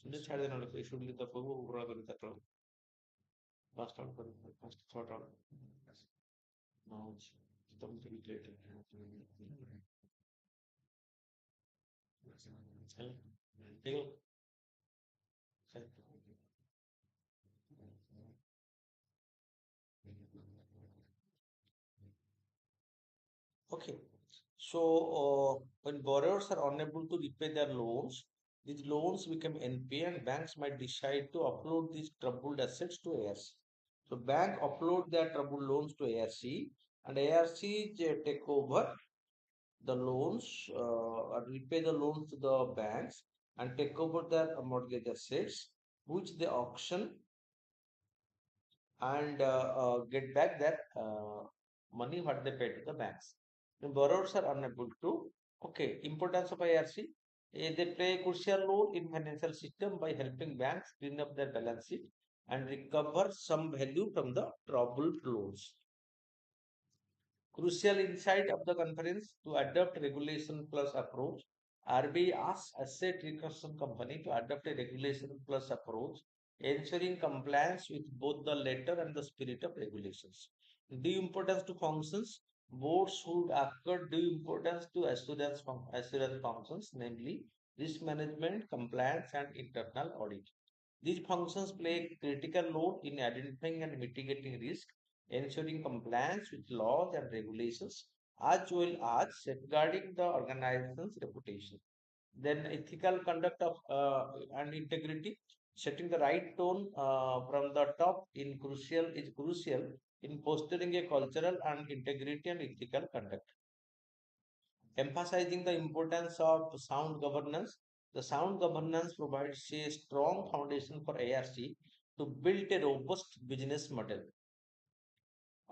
सुनने छाड़ देना लोग इशू लिए तब वो पूरा करें तक लोग लास्ट आउट करें लास्ट थॉट आउट now तब तो रिलेट है देखो okay. So, when borrowers are unable to repay their loans, these loans become NPA and banks might decide to upload these troubled assets to ARC. So, bank upload their troubled loans to ARC and ARC take over the loans or repay the loans to the banks and take over their mortgage assets, which they auction and get back their money what they paid to the banks. When borrowers are unable to, okay, importance of IRC, they play a crucial role in financial system by helping banks clean up their balance sheet and recover some value from the troubled loans. Crucial insight of the conference to adopt regulation plus approach. RBI asked Asset Reconstruction Company to adopt a regulation plus approach, ensuring compliance with both the letter and the spirit of regulations. Due importance to functions. Boards should accord due importance to assurance functions, namely risk management, compliance, and internal audit. These functions play a critical role in identifying and mitigating risk, ensuring compliance with laws and regulations, as well as safeguarding the organization's reputation. Then ethical conduct of and integrity, setting the right tone from the top in crucial is crucial in fostering a cultural and integrity and ethical conduct. Emphasizing the importance of sound governance. The sound governance provides a strong foundation for ARC to build a robust business model.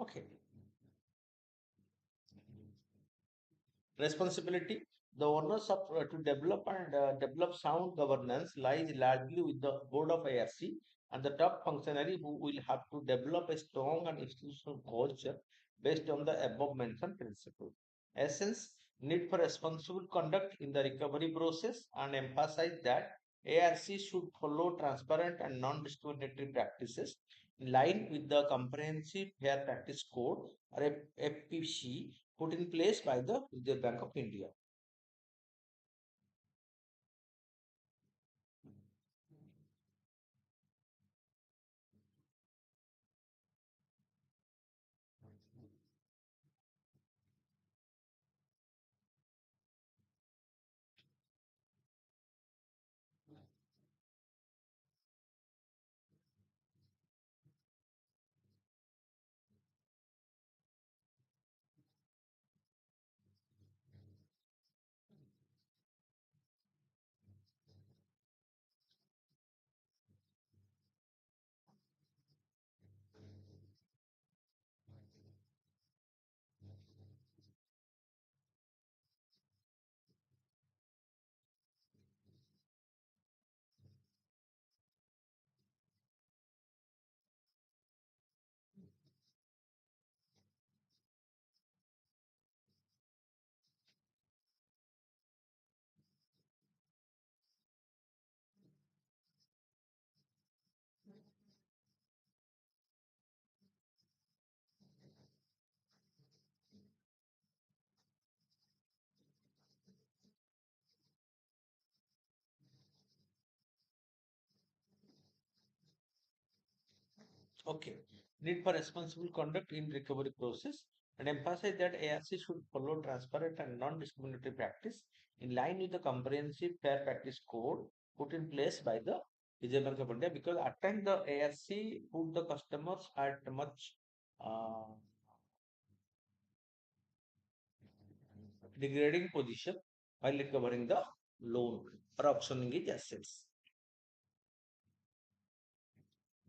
Okay. Responsibility. The onus of to develop and develop sound governance lies largely with the board of ARC and the top functionary who will have to develop a strong and institutional culture based on the above mentioned principle. Essence, need for responsible conduct in the recovery process and emphasize that ARC should follow transparent and non-discriminatory practices in line with the Comprehensive Fair Practice Code or FPC put in place by the Reserve Bank of India. Okay. Need for responsible conduct in recovery process and emphasize that ARC should follow transparent and non-discriminatory practice in line with the comprehensive fair practice code put in place by the Reserve Bank of India because at times the ARC put the customers at much uh, degrading position while recovering the loan or auctioning its assets.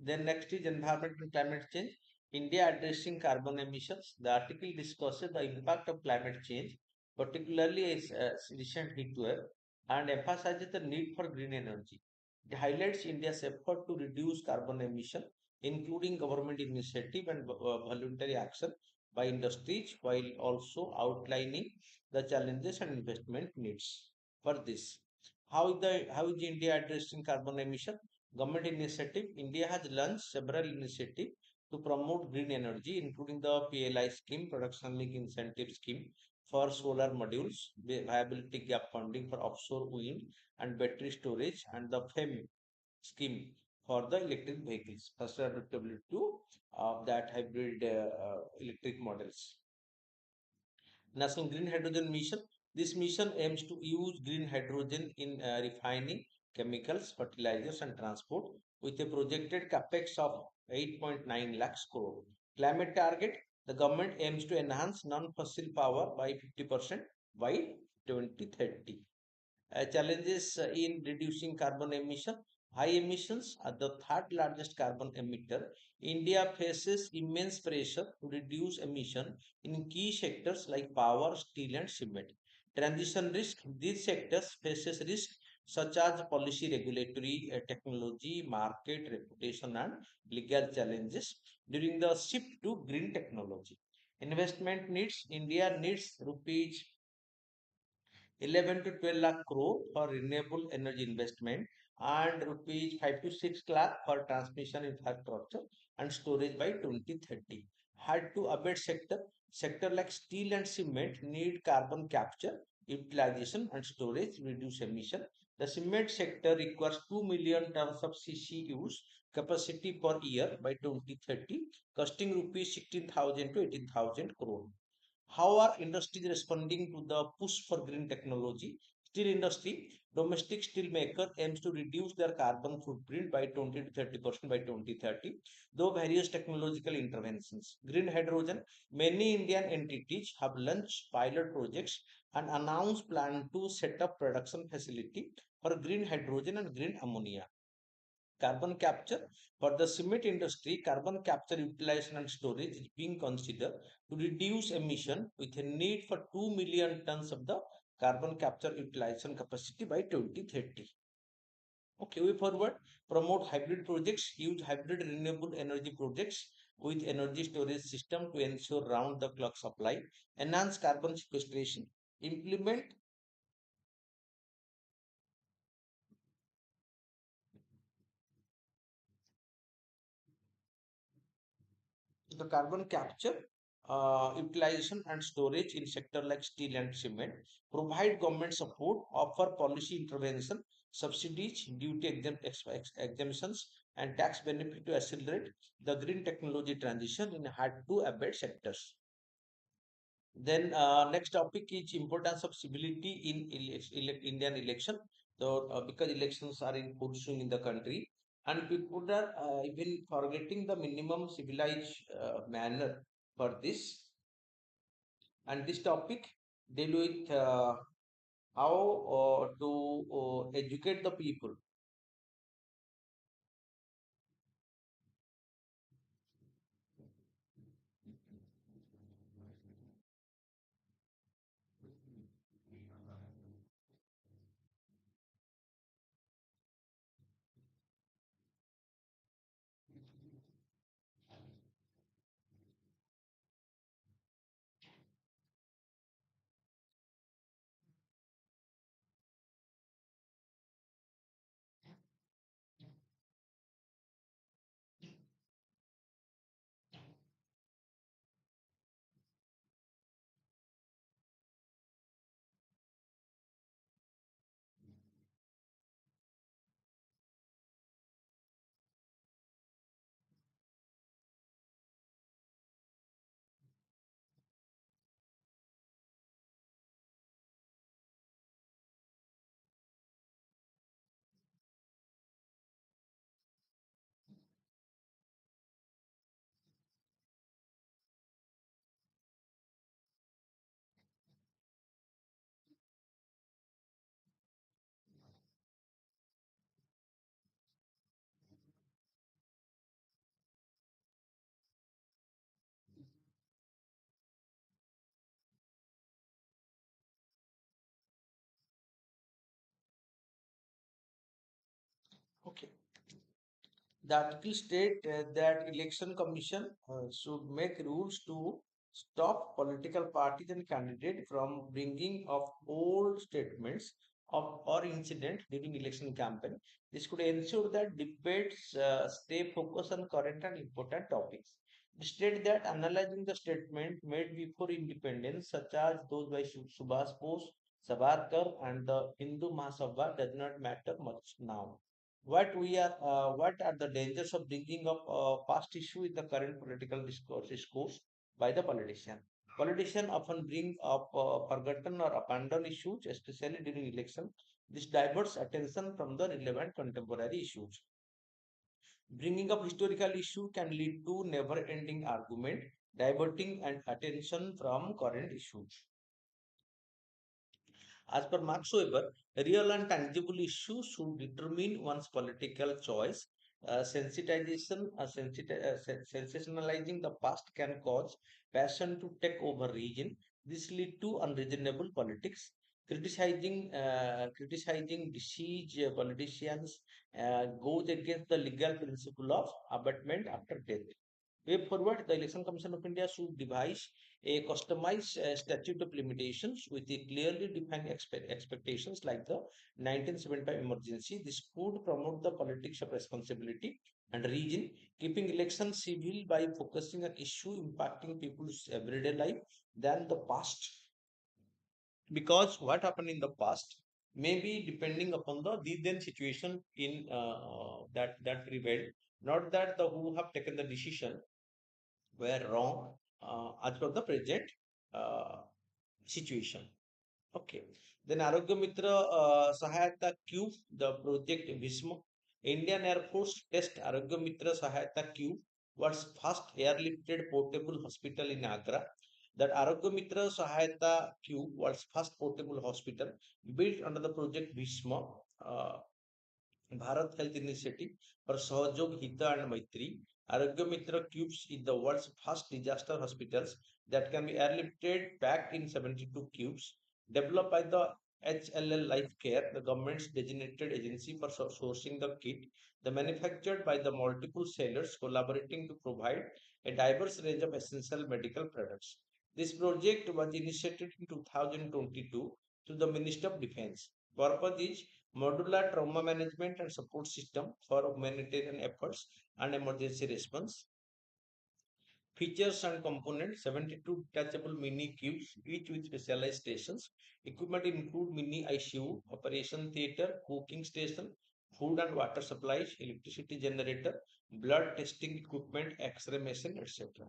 Then next is environment and climate change. India addressing carbon emissions. The article discusses the impact of climate change, particularly its recent heat wave, and emphasizes the need for green energy. It highlights India's effort to reduce carbon emission, including government initiative and voluntary action by industries, while also outlining the challenges and investment needs for this. How is India addressing carbon emission? Government initiative. India has launched several initiatives to promote green energy, including the PLI scheme, production link incentive scheme for solar modules, viability gap funding for offshore wind and battery storage, and the FEM scheme for the electric vehicles, first adaptability to that hybrid electric models. National Green Hydrogen Mission. This mission aims to use green hydrogen in refining, chemicals, fertilizers, and transport with a projected capex of 8.9 lakhs crore. Climate target. The government aims to enhance non-fossil power by 50% by 2030. Challenges in reducing carbon emission. High emissions are the third largest carbon emitter. India faces immense pressure to reduce emission in key sectors like power, steel, and cement. Transition risk. These sectors faces risk such as policy, regulatory, technology, market, reputation, and legal challenges during the shift to green technology. Investment needs. India needs rupees 11 to 12 lakh crore for renewable energy investment and rupees 5 to 6 lakh for transmission infrastructure and storage by 2030. Hard to abate sector like steel and cement need carbon capture, utilization and storage to reduce emission. The cement sector requires 2 million tons of CCUs capacity per year by 2030, costing rupees 16,000 to 18,000 crore. How are industries responding to the push for green technology? Steel industry, domestic steel maker aims to reduce their carbon footprint by 20 to 30% by 2030, though various technological interventions. Green hydrogen, many Indian entities have launched pilot projects and announced plan to set up production facility for green hydrogen and green ammonia. Carbon capture. For the cement industry, carbon capture utilization and storage is being considered to reduce emission with a need for 2 million tons of the carbon capture utilization capacity by 2030. Okay, way forward, promote hybrid projects, use hybrid renewable energy projects with energy storage system to ensure round the clock supply, enhance carbon sequestration, implement the carbon capture, utilization and storage in sector like steel and cement, provide government support, offer policy intervention, subsidies, duty exemptions, and tax benefit to accelerate the green technology transition in hard to abate sectors. Then next topic is importance of civility in Indian election. So because elections are in full swing in the country, and people are even forgetting the minimum civilized manner for this. And this topic deal with how to educate the people. Okay. The article state that election commission should make rules to stop political parties and candidates from bringing of old statements of or incident during election campaign. This could ensure that debates stay focused on current and important topics. The state that analyzing the statement made before independence, such as those by Subhas Bose, Savarkar, and the Hindu Mahasabha, does not matter much now. What are the dangers of bringing up past issue in the current political discourse by the politician? Politicians often bring up forgotten or abandoned issues, especially during election. This diverts attention from the relevant contemporary issues. Bringing up historical issue can lead to never-ending argument, diverting and attention from current issues. As per Max Weber, real and tangible issues should determine one's political choice. Sensationalizing the past can cause passion to take over region. This lead to unreasonable politics. Criticizing deceased politicians goes against the legal principle of abatement after death. Way forward, the Election Commission of India should devise a customized statute of limitations with the clearly defined expectations like the 1975 emergency. This could promote the politics of responsibility and region, keeping elections civil by focusing on issue impacting people's everyday life than the past. Because what happened in the past may be depending upon the then situation in that prevailed, not that the who have taken the decision were wrong as per the present uh, situation. Okay. Then Arogya Mitra Sahayata Cube, the project Visma. Indian Air Force test Arogya Mitra Sahayata Cube was first airlifted portable hospital in Agra. That Arogya Mitra Sahayata Cube was first portable hospital built under the project Visma. Bharat Health Initiative for Sahajog, Hita and Maitri. Arogya Mitra Cubes is the world's first disaster hospitals that can be airlifted packed in 72 cubes. Developed by the HLL Life Care, the government's designated agency for sourcing the kit, the manufactured by the multiple sellers collaborating to provide a diverse range of essential medical products. This project was initiated in 2022 through the Ministry of Defense. Purpose is modular trauma management and support system for humanitarian efforts and emergency response. Features and components 72 detachable mini cubes, each with specialized stations. Equipment include mini ICU, operation theater, cooking station, food and water supplies, electricity generator, blood testing equipment, X-ray machine, etc.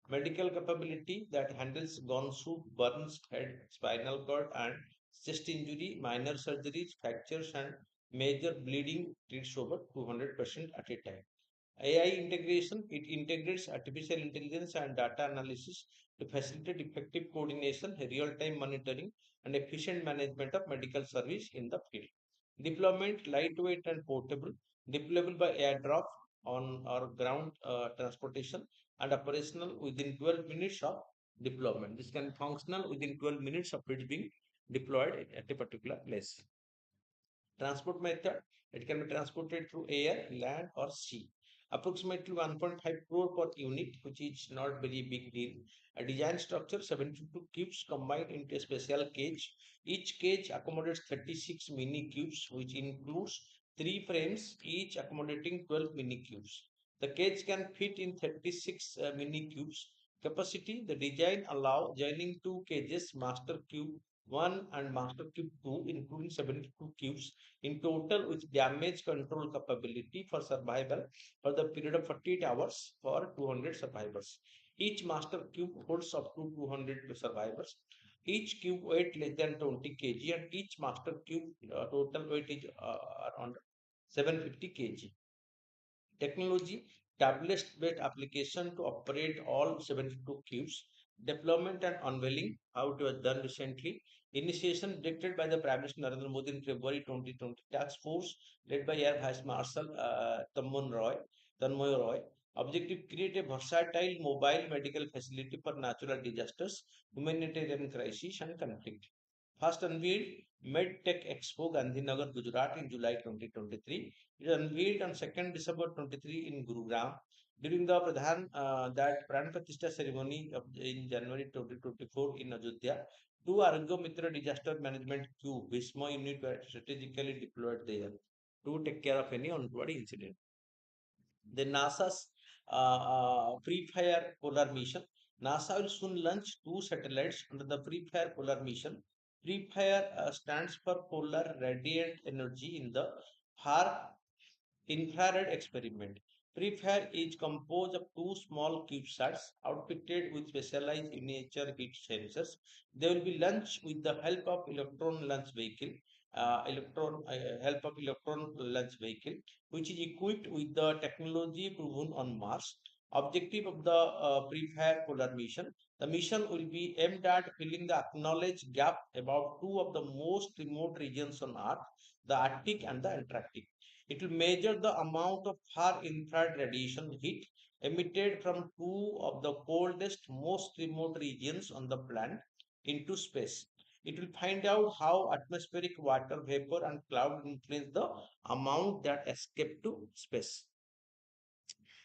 Medical capability that handles gunshot, burns, head, spinal cord, and chest injury, minor surgeries, fractures, and major bleeding treats over 200% at a time. AI integration, it integrates artificial intelligence and data analysis to facilitate effective coordination, real-time monitoring, and efficient management of medical service in the field. Deployment, lightweight and portable, deployable by airdrop on or ground transportation, and operational within 12 minutes of deployment. This can be functional within 12 minutes of it being deployed at a particular place. Transport method, it can be transported through air, land, or sea. Approximately 1.5 crore per unit, which is not very big deal. A design structure 72 cubes combined into a special cage. Each cage accommodates 36 mini cubes, which includes three frames, each accommodating 12 mini cubes. The cage can fit in 36 mini cubes. Capacity, the design allow joining two cages, master cube 1 and master cube 2, including 72 cubes in total, with damage control capability for survival for the period of 48 hours for 200 survivors. Each master cube holds up to 200 survivors. Each cube weight less than 20 kg, and each master cube total weight is around 750 kg. Technology, tablet-based application to operate all 72 cubes. Deployment and unveiling, how it was done recently. Initiation directed by the Prime Minister Narendra Modi in February 2020. Task force led by Air Vice Marshal Tanmoy Roy. Objective, create a versatile mobile medical facility for natural disasters, humanitarian crisis and conflict. First unveiled MedTech Expo, Gandhinagar, Gujarat in July 2023. It was unveiled on 2nd December 23 in Gurugram. During the that Pran Pratishtha ceremony in January 2024 in Ajodhya, two Argo Mitra disaster management cube BISMA unit were strategically deployed there to take care of any untoward incident. The NASA's Pre-Fire Polar Mission. NASA will soon launch two satellites under the Pre-Fire Polar Mission. Pre-Fire stands for Polar Radiant Energy in the far infrared experiment. Pre-Fire is composed of two small CubeSats outfitted with specialized miniature heat sensors. They will be launched with the help of electron launch vehicle, which is equipped with the technology proven on Mars. Objective of the Pre-Fire Polar mission. The mission will be aimed at filling the acknowledged gap about two of the most remote regions on Earth, the Arctic and the Antarctic. It will measure the amount of far infrared radiation heat emitted from two of the coldest, most remote regions on the planet into space. It will find out how atmospheric water vapor and cloud influence the amount that escape to space.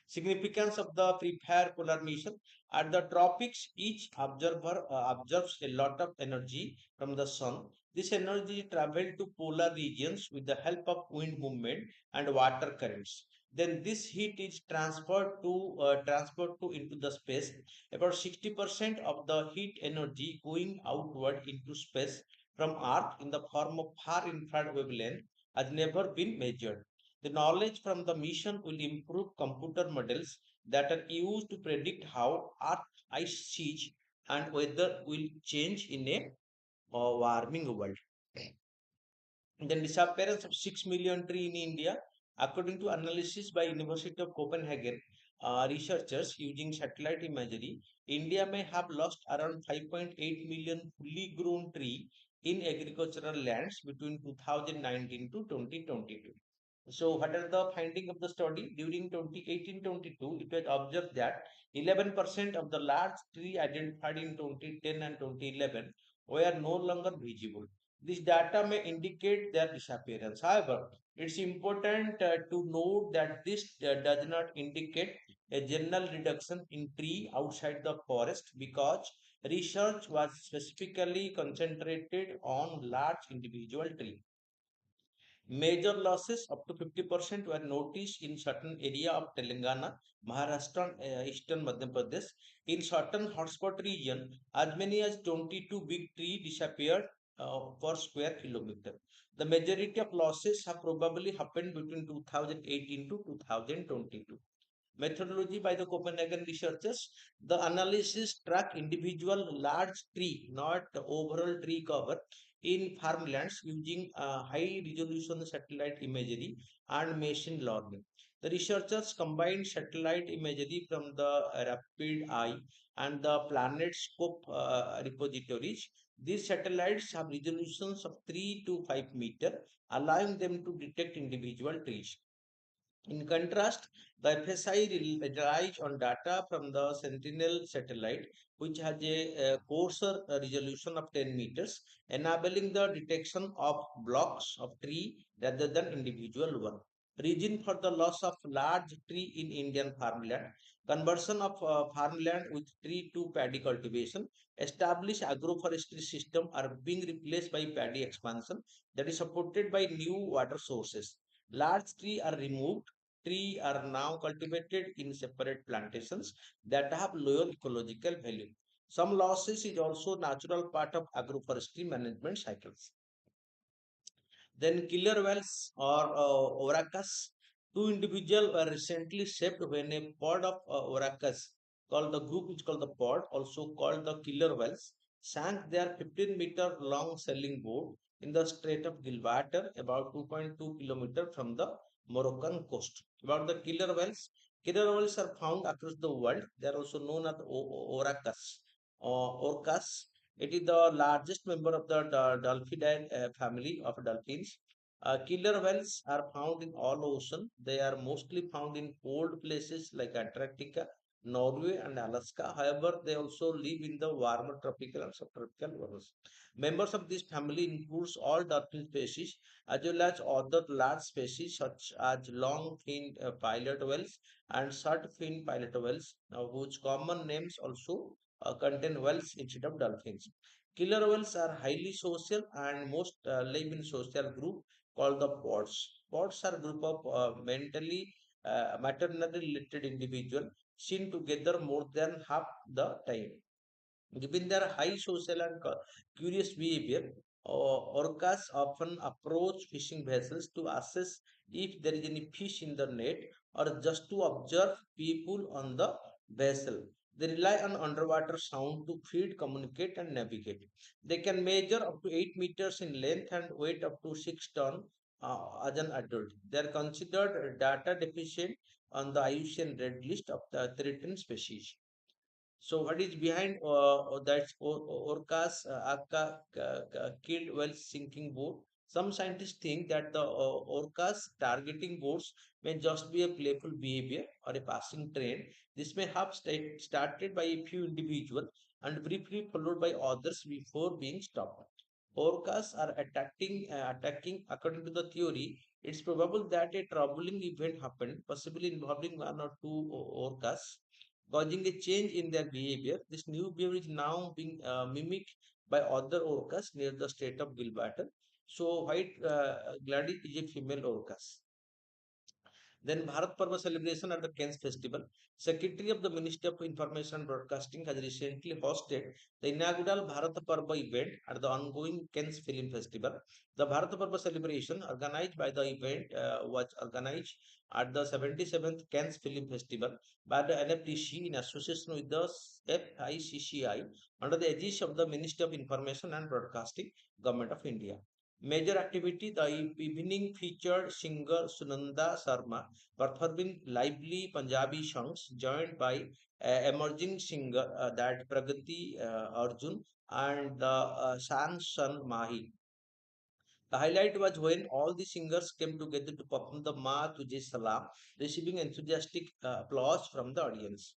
Significance of the Pre-Fire Polar Mission. At the tropics, each observer observes a lot of energy from the sun. This energy travels to polar regions with the help of wind movement and water currents. Then this heat is transferred to into the space. About 60% of the heat energy going outward into space from Earth in the form of far infrared wavelength has never been measured. The knowledge from the mission will improve computer models that are used to predict how Earth ice sheet and weather will change in a warming world. Then disappearance of 6 million tree in India. According to analysis by University of Copenhagen, researchers using satellite imagery, India may have lost around 5.8 million fully grown tree in agricultural lands between 2019 to 2022. So, what are the finding of the study? During 2018-22, it was observed that 11% of the large tree identified in 2010 and 2011 were no longer visible. This data may indicate their disappearance. However, it's important to note that this does not indicate a general reduction in tree outside the forest because research was specifically concentrated on large individual trees. Major losses up to 50% were noticed in certain area of Telangana, Maharashtra, and eastern Madhya Pradesh. In certain hotspot region, as many as 22 big trees disappeared per square kilometer. The majority of losses have probably happened between 2018 to 2022. Methodology by the Copenhagen researchers. The analysis track individual large tree, not overall tree cover, in farmlands using high resolution satellite imagery and machine learning. The researchers combined satellite imagery from the Rapid Eye and the Planet Scope repositories. These satellites have resolutions of 3 to 5 meter, allowing them to detect individual trees. In contrast, the FSI relies on data from the Sentinel satellite, which has a coarser resolution of 10 meters, enabling the detection of blocks of tree rather than individual one. Reason for the loss of large tree in Indian farmland. Conversion of farmland with tree to paddy cultivation. Established agroforestry system are being replaced by paddy expansion that is supported by new water sources. Large trees are removed. Trees are now cultivated in separate plantations that have lower ecological value. Some losses is also natural part of agroforestry management cycles. Then killer whales or orcas. Two individuals were recently saved when a pod of orcas called the group is called the pod, also called the killer whales, sank their 15-meter long sailing boat in the Strait of Gibraltar, about 2.2 kilometers from the Moroccan coast. About the killer whales are found across the world. They are also known as orcas. Orcas. It is the largest member of the Dolphidae family of dolphins. Killer whales are found in all ocean. They are mostly found in cold places like Antarctica. Norway, and Alaska. However, they also live in the warmer tropical and subtropical zones. Members of this family includes all dolphin species as well as other large species such as long-finned pilot whales and short-finned pilot whales, whose common names also contain whales instead of dolphins. Killer whales are highly social and most live in social group called the pods. Pods are group of mentally maternally related individual seen together more than half the time. Given their high social and curious behavior, orcas often approach fishing vessels to assess if there is any fish in the net or just to observe people on the vessel. They rely on underwater sound to feed, communicate, and navigate. They can measure up to 8 meters in length and weight up to 6 tons as an adult. They are considered data deficient on the IUCN Red List of the threatened species. So what is behind that Orcas killed while sinking boat? Some scientists think that the Orcas targeting boats may just be a playful behavior or a passing trend. This may have started by a few individuals and briefly followed by others before being stopped. Orcas are attacking according to the theory. It's probable that a troubling event happened, possibly involving one or two orcas causing a change in their behavior. This new behavior is now being mimicked by other orcas near the state of Gilberto. So, white gladys is a female orcas. Then Bharat Parva celebration at the Cannes Festival. Secretary of the Ministry of Information and Broadcasting has recently hosted the inaugural Bharat Parva event at the ongoing Cannes Film Festival. The Bharat Parva celebration organized by the event was organized at the 77th Cannes Film Festival by the NFTC in association with the FICCI under the aegis of the Ministry of Information and Broadcasting, Government of India. Major activity, the evening featured singer Sunanda Sharma performing lively Punjabi songs, joined by emerging singer that Pragati Arjun and the San San Mahi. The highlight was when all the singers came together to perform the Ma Tujhe Salam, receiving enthusiastic applause from the audience.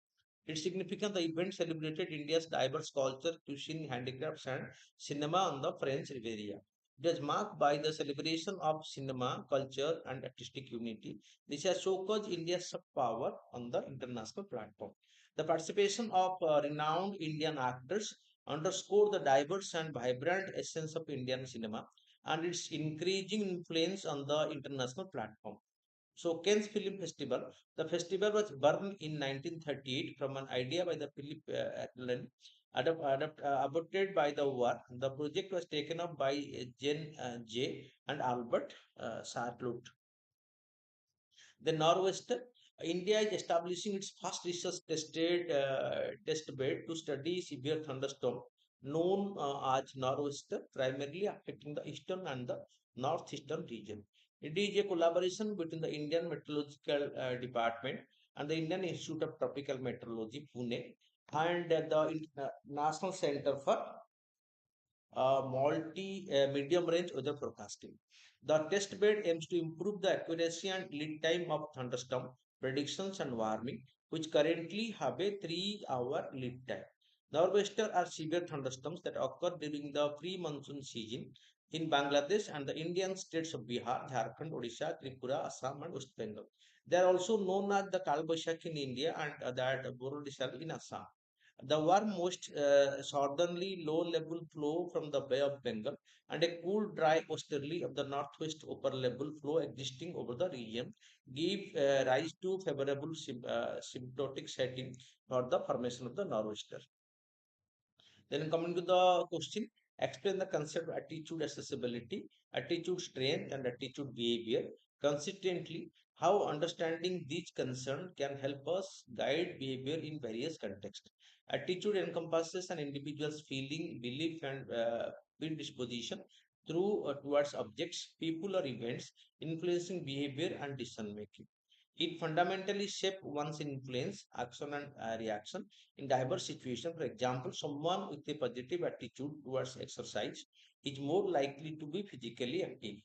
It's significant the event celebrated India's diverse culture, cuisine, handicrafts, and cinema on the French Riviera. It was marked by the celebration of cinema, culture, and artistic unity. This has showcased India's soft power on the international platform. The participation of renowned Indian actors underscored the diverse and vibrant essence of Indian cinema and its increasing influence on the international platform. So, Cannes Film Festival. The festival was born in 1938 from an idea by the Philip Atlan, adopted by the war. The project was taken up by Jen J. and Albert Sartlut. The Northwestern India is establishing its first research test bed to study severe thunderstorm known as Northwestern, primarily affecting the eastern and the northeastern region. It is a collaboration between the Indian Meteorological Department and the Indian Institute of Tropical Meteorology, Pune, and the National Center for medium range weather forecasting. The test bed aims to improve the accuracy and lead time of thunderstorm predictions and warming, which currently have a 3 hour lead time. Nor'westers are severe thunderstorms that occur during the pre-monsoon season in Bangladesh and the Indian states of Bihar, Jharkhand, Odisha, Tripura, Assam, and West Bengal. They are also known as the Kalbashak in India and that Borodishal in Assam. The warm, most southerly low-level flow from the Bay of Bengal and a cool, dry westerly of the northwest upper-level flow existing over the region give rise to favorable symptotic setting for the formation of the nor'wester. Then coming to the question, explain the concept of attitude accessibility, attitude strength, and attitude behavior. Consistently, how understanding these concerns can help us guide behavior in various contexts. Attitude encompasses an individual's feeling, belief, and predisposition towards objects, people, or events, influencing behavior and decision making. It fundamentally shapes one's influence, action, and reaction in diverse situations. For example, someone with a positive attitude towards exercise is more likely to be physically active.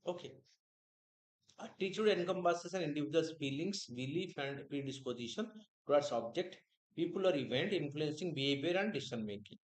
Okay. Attitude encompasses an individual's feelings, belief, and predisposition towards object, people, or event influencing behavior and decision making.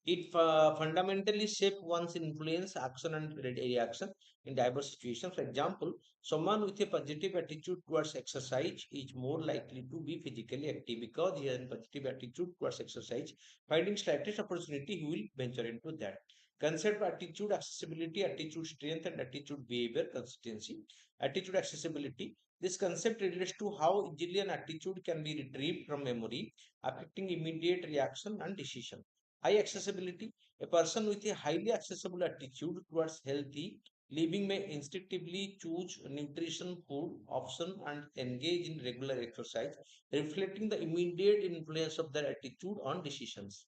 It fundamentally shapes one's influence, action, and reaction in diverse situations. For example, someone with a positive attitude towards exercise is more likely to be physically active because he has a positive attitude towards exercise. Finding slightest opportunity, he will venture into that. Concept attitude, accessibility, attitude strength, and attitude behavior consistency. Attitude accessibility. This concept relates to how easily an attitude can be retrieved from memory, affecting immediate reaction and decision. High accessibility. A person with a highly accessible attitude towards healthy living may instinctively choose nutrition food option and engage in regular exercise, reflecting the immediate influence of their attitude on decisions.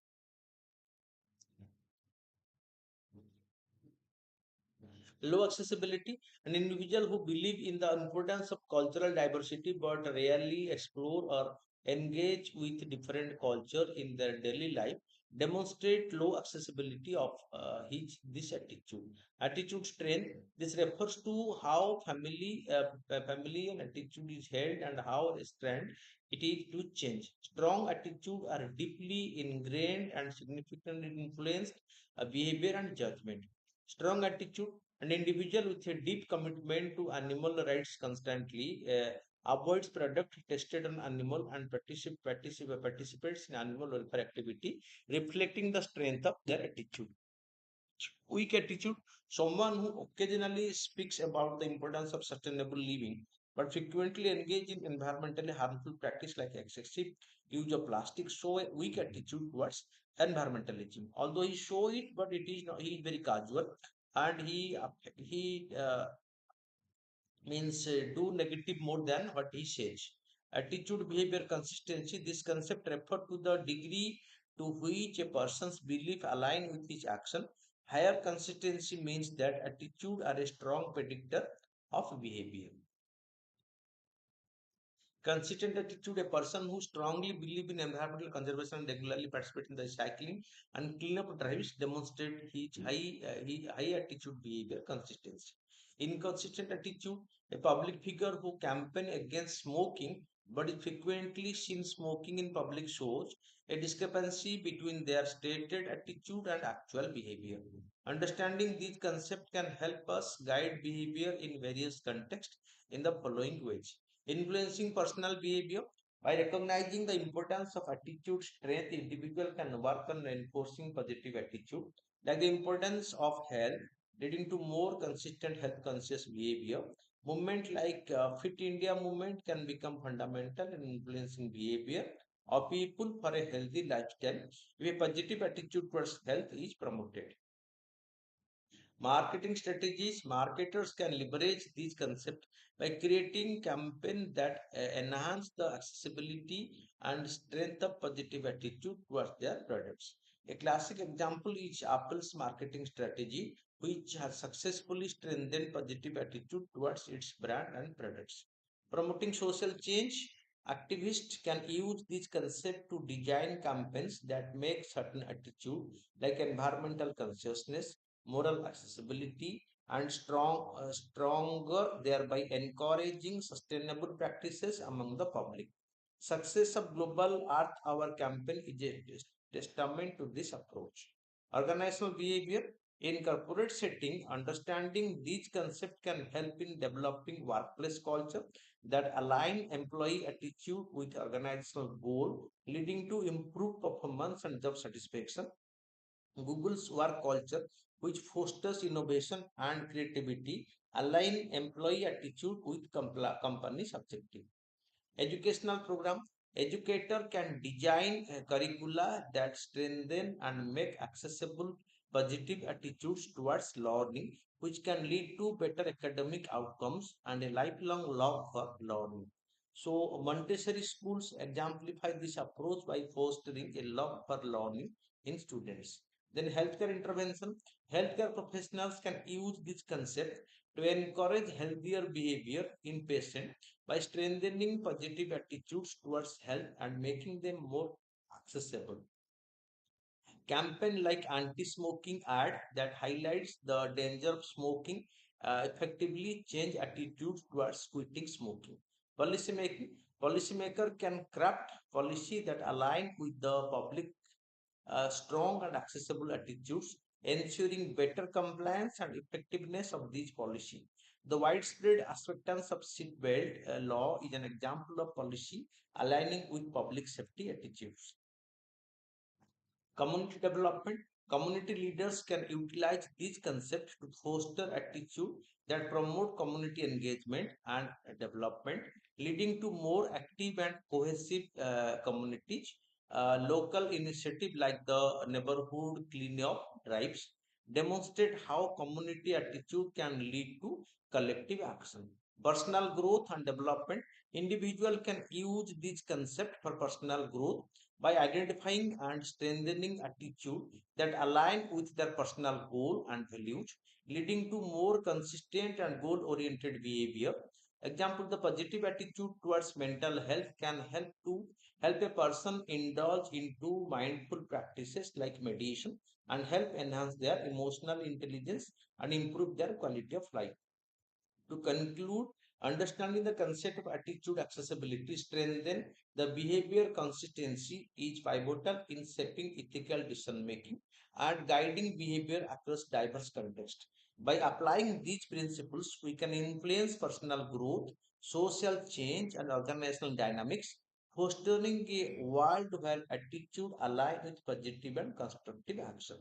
Low accessibility, an individual who believe in the importance of cultural diversity but rarely explore or engage with different culture in their daily life demonstrate low accessibility of this attitude. Attitude strength, this refers to how family and attitude is held and how strength it is to change. Strong attitude are deeply ingrained and significantly influence behavior and judgment. Strong attitude, an individual with a deep commitment to animal rights constantly avoids product tested on animal and participates in animal welfare activity, reflecting the strength of their attitude. Weak attitude, someone who occasionally speaks about the importance of sustainable living but frequently engage in environmentally harmful practice like excessive use of plastic, show a weak attitude towards environmentalism. Although he show it, but it is not, he is very casual and he means do negative more than what he says. Attitude, behavior, consistency. This concept refer to the degree to which a person's belief align with his action. Higher consistency means that attitude are a strong predictor of behavior. Consistent attitude, a person who strongly believe in environmental conservation and regularly participate in the cycling and cleanup drives demonstrate his high attitude behavior consistency. Inconsistent attitude, a public figure who campaign against smoking but is frequently seen smoking in public shows a discrepancy between their stated attitude and actual behavior. Understanding these concepts can help us guide behavior in various contexts in the following ways. Influencing personal behavior. By recognizing the importance of attitude strength, individual can work on reinforcing positive attitude, like the importance of health, leading to more consistent health conscious behavior. Movement like Fit India movement can become fundamental in influencing behavior of people for a healthy lifestyle if a positive attitude towards health is promoted. Marketing strategies, marketers can leverage these concepts by creating campaigns that enhance the accessibility and strength of positive attitude towards their products. A classic example is Apple's marketing strategy, which has successfully strengthened positive attitude towards its brand and products. Promoting social change, activists can use this concept to design campaigns that make certain attitude like environmental consciousness moral accessibility, and stronger, thereby encouraging sustainable practices among the public. Success of Global Earth Hour campaign is a testament to this approach. Organizational behavior in corporate setting, understanding these concepts can help in developing workplace culture that align employee attitude with organizational goal, leading to improved performance and job satisfaction. Google's work culture, which fosters innovation and creativity, align employee attitude with company's objective. Educational program. Educator can design a curricula that strengthen and make accessible positive attitudes towards learning, which can lead to better academic outcomes and a lifelong love for learning. So, Montessori schools exemplify this approach by fostering a love for learning in students. Then, healthcare intervention. Healthcare professionals can use this concept to encourage healthier behavior in patients by strengthening positive attitudes towards health and making them more accessible. Campaign like anti-smoking ad that highlights the danger of smoking effectively change attitudes towards quitting smoking. Policy making. Policymaker can craft policy that align with the public strong and accessible attitudes, ensuring better compliance and effectiveness of these policy. The widespread acceptance of seatbelt law is an example of policy aligning with public safety attitudes. Community development. Community leaders can utilize these concepts to foster attitude that promote community engagement and development, leading to more active and cohesive communities. Local initiatives like the neighborhood cleanup drives demonstrate how community attitude can lead to collective action. Personal growth and development. Individual can use these concepts for personal growth by identifying and strengthening attitude that align with their personal goal and values, leading to more consistent and goal-oriented behavior. Example, the positive attitude towards mental health can help a person indulge into mindful practices like meditation and help enhance their emotional intelligence and improve their quality of life. To conclude, understanding the concept of attitude accessibility strengthen the behavior consistency is pivotal in shaping ethical decision making and guiding behavior across diverse contexts. By applying these principles, we can influence personal growth, social change, and organizational dynamics, fostering a world where attitude aligns with positive and constructive action.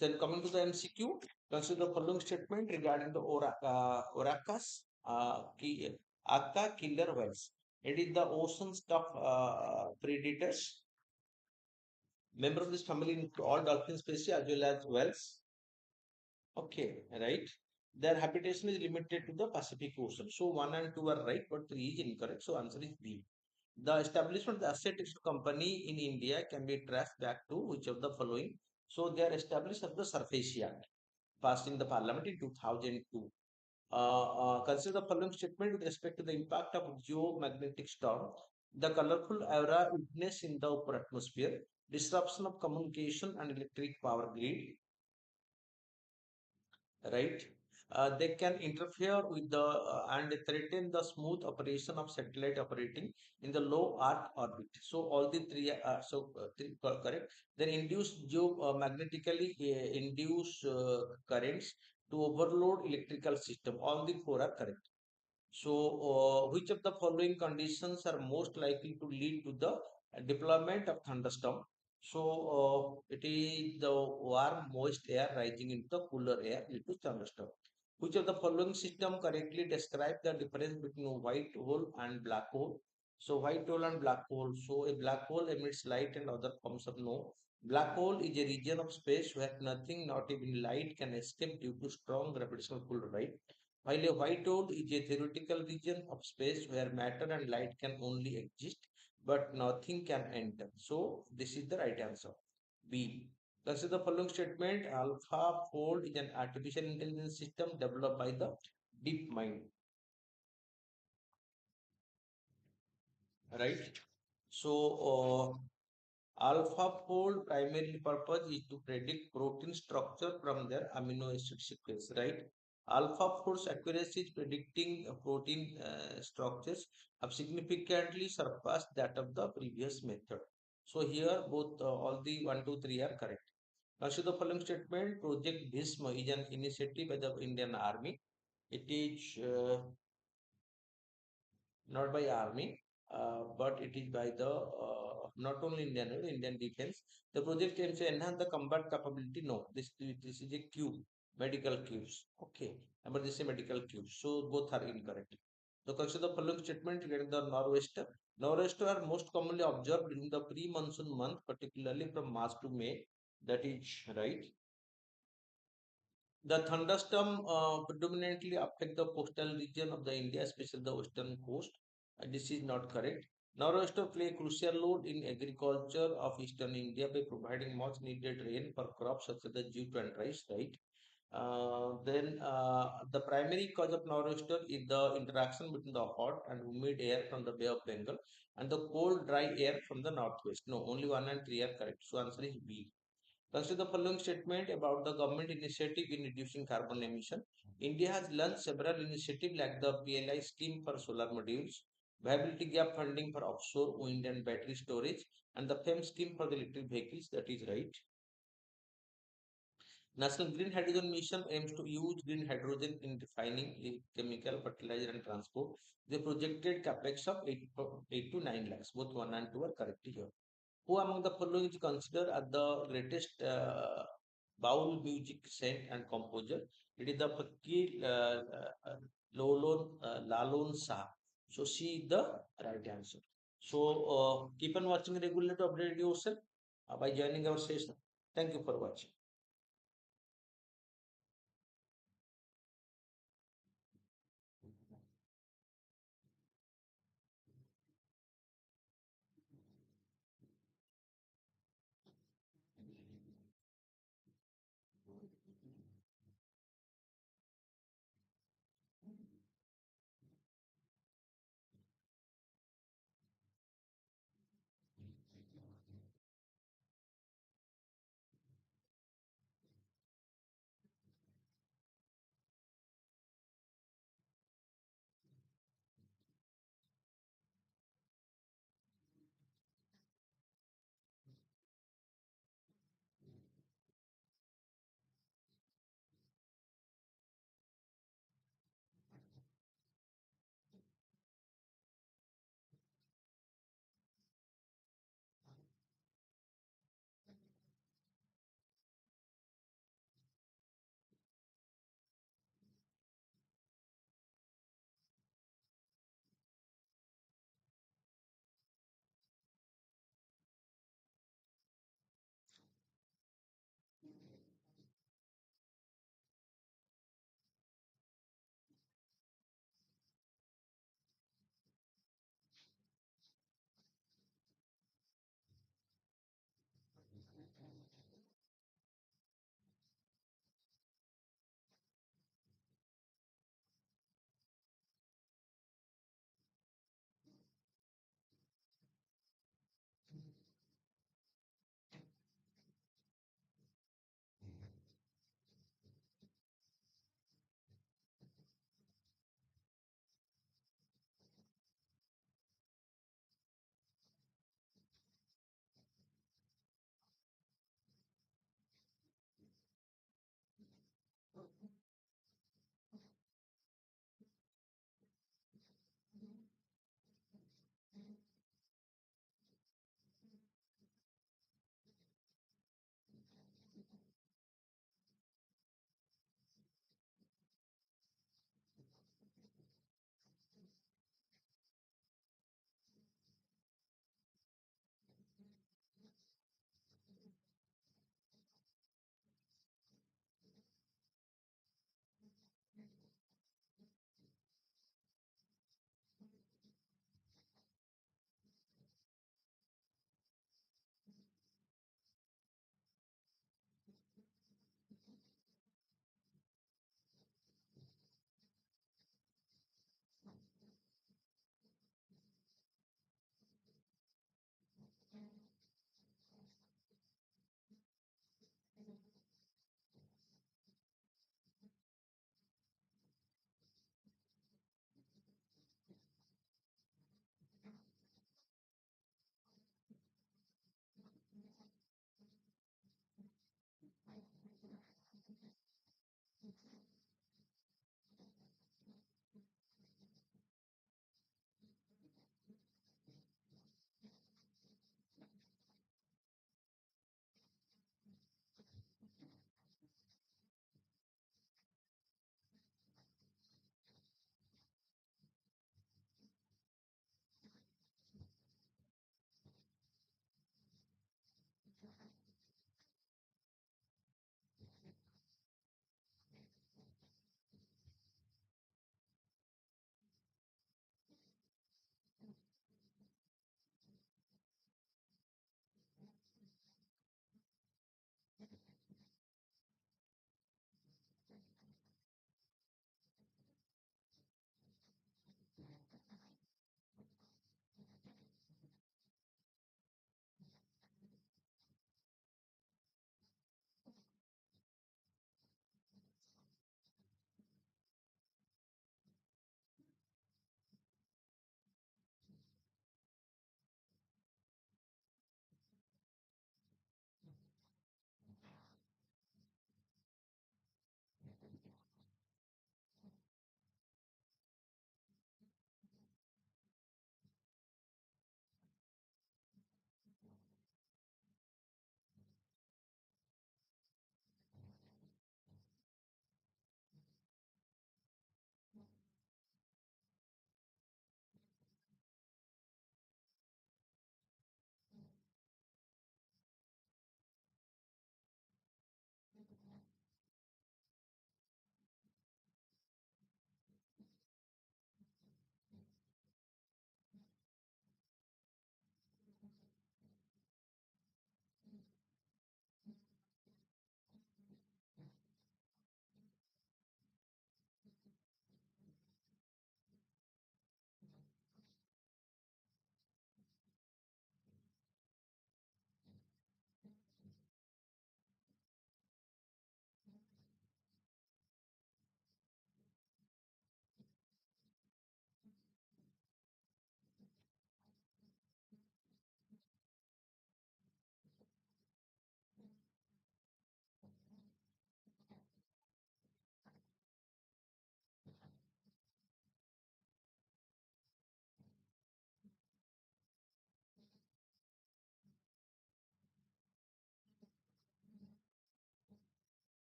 Then coming to the MCQ, consider the following statement regarding the orcas, Akka killer whales. It is the ocean stuff predators. Member of this family include all dolphin species as well as whales. Okay, right. Their habitation is limited to the Pacific Ocean. So 1 and 2 are right, but 3 is incorrect. So answer is B. The establishment of the asset company in India can be traced back to which of the following. So they are established as the Surface Yacht, passed in the parliament in 2002. Consider the following statement with respect to the impact of geomagnetic storm. The colorful aura witnessed in the upper atmosphere, disruption of communication and electric power grid, right? They can interfere with the and threaten the smooth operation of satellite operating in the low Earth orbit. So all the three are three correct. Then induce geomagnetically induce currents to overload electrical system. All the four are correct. So, which of the following conditions are most likely to lead to the deployment of thunderstorm? So, it is the warm, moist air rising into the cooler air lead to thunderstorm. Which of the following system correctly describe the difference between a white hole and black hole? So, white hole and black hole. So, a black hole emits light and other forms of no. Black hole is a region of space where nothing, not even light, can escape due to strong gravitational pull, right? While a white hole is a theoretical region of space where matter and light can only exist, but nothing can enter. So, this is the right answer. B. Consider the following statement. AlphaFold is an artificial intelligence system developed by the DeepMind. Right? So, AlphaFold primary purpose is to predict protein structure from their amino acid sequence, right? AlphaFold's accuracy in predicting protein structures have significantly surpassed that of the previous method. So here both all the 1, 2, 3 are correct. Consider the following statement. Project Bhisma is an initiative by the Indian Army. It is not by army, but it is by the not only Indian defense. The project aims to enhance the combat capability. No, this is a cube, medical cubes. Okay, but this is a medical cube. So both are incorrect. So consider the following statement regarding the nor'wester. Nor'wester are most commonly observed during the pre-monsoon month, particularly from March to May. That is right. The thunderstorm predominantly affect the coastal region of the India, especially the western coast. This is not correct. Nor'wester play a crucial role in agriculture of eastern India by providing much needed rain for crops such as the jute and rice, right? Then the primary cause of nor'wester is the interaction between the hot and humid air from the Bay of Bengal and the cold, dry air from the northwest. No, only 1 and 3 are correct. So answer is B. Consider the following statement about the government initiative in reducing carbon emission. India has launched several initiatives like the PLI scheme for solar modules, viability gap funding for offshore wind and battery storage, and the FAME scheme for the electric vehicles. That is right. National Green Hydrogen Mission aims to use green hydrogen in refining, chemical, fertilizer, and transport. The projected capex of 8 to 9 lakhs, both 1 and 2 are correct here. Who among the following is considered as the greatest bowl music saint and composer? It is the Fakir Lalon Shah. So she is the right answer. So keep on watching regularly to update yourself by joining our session. Thank you for watching.